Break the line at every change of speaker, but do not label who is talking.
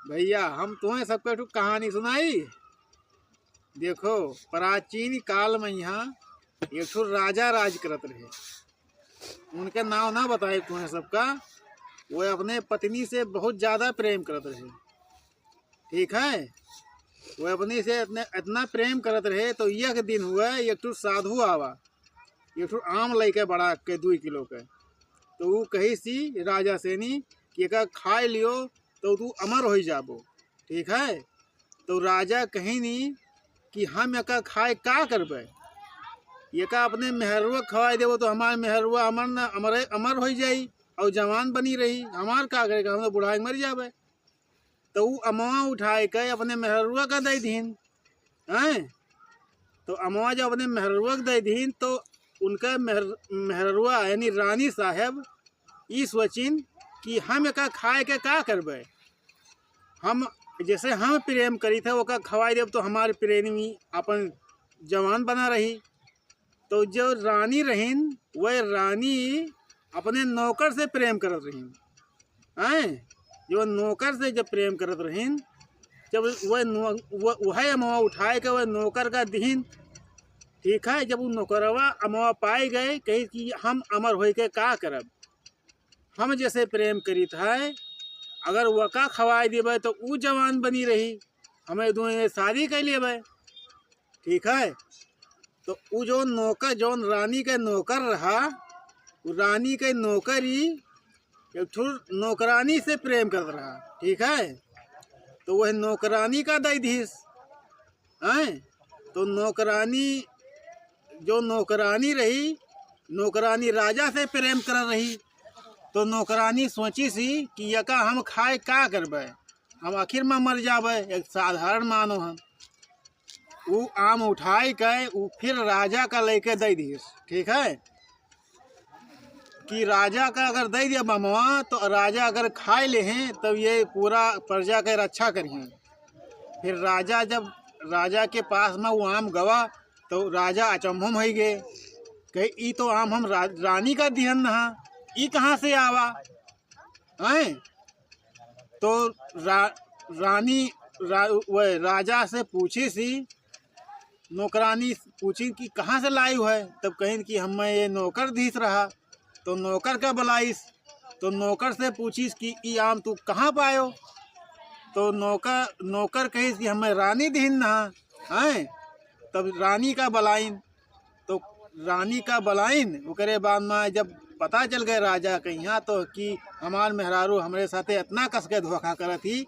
भैया हम तुम्हें सबको एक कहानी सुनाई। देखो, प्राचीन काल में यहाँ एक राजा राज करत रहे। उनके नाम ना बताए तुम्हें सबका। वो अपने पत्नी से बहुत ज़्यादा प्रेम करत रहे। ठीक है, वो अपनी से इतना प्रेम करत रहे। तो एक दिन हुआ, एक साधु आवा, एक आम लेके बड़ा के 2 किलो के। तो वो कही सी राजा से नी कि एक खाए लियो तो तू अमर हो जाबो। ठीक है, तो राजा कहीं नहीं कि हम एक खाए का करबे। एक अपने मेहरुआ खवाए देवो तो हमारे मेहरुआ अमर हो जाई और जवान बनी रही। हमार का करेगा, हम तो बुढ़ाई मर जाबे। तो वो अमवा उठाए के अपने मेहरुआ का दे दीन हैं। तो अमवा जब अपने मेहरुआ के दे दीन तो उनका मेहरुआ यानी रानी साहब ये सोचिन कि हम एक खाए के का करबे। हम जैसे हम प्रेम करी थे वो खवाई देव तो हमारे प्रेमी अपन जवान बना रही। तो जो रानी रहीन वह रानी अपने नौकर से प्रेम करत रहीन हैं। जो नौकर से जब प्रेम करत रहीन, जब वह अमवा उठाए के वह नौकर का दीन। ठीक है, जब वो नौकरवा अमवा पाए गए कही कि हम अमर हो के का करब। हम जैसे प्रेम करी था अगर वका खवाए देवे तो वो जवान बनी रही, हमें दोनों शादी कर लेवे। ठीक है, तो वो जो नौकर जो रानी के नौकर रहा, वो रानी के नौकर ही एक नौकरानी से प्रेम कर रहा। ठीक है, तो वह नौकरानी का दईधीस हैं। तो नौकरानी जो नौकरानी रही, नौकरानी राजा से प्रेम कर रही। तो नौकरानी सोची सी कि यका हम खाए का करबे, हम आखिर में मर जाबे। एक साधारण मानो हम वो आम उठाए के वो फिर राजा का लेके दे दिए। ठीक है, कि राजा का अगर दे दिया ममवा तो राजा अगर खाए ले हैं तब ये पूरा प्रजा के रक्षा करिए। फिर राजा जब राजा के पास में वो आम गवा तो राजा अचंभव हो गए कि ई तो आम हम रानी का दिहन नहा, ई कहाँ से आवा हैं। तो रानी वह राजा से पूछी सी, नौकरानी पूछी कि कहाँ से लाई है। तब कहीं कि हम ये नौकर धीस रहा। तो नौकर का बुलाइस, तो नौकर से पूछीस कि ई आम तू कहाँ पायो। तो नौकर कही कि हमें रानी दीन नहा हैं। तब रानी का बुलाइन, तो रानी का बुलाइन ओकरे बाद में जब पता चल गए राजा के यहाँ तो कि हमार मेहरारू हमारे साथे इतना कस के धोखा करत थी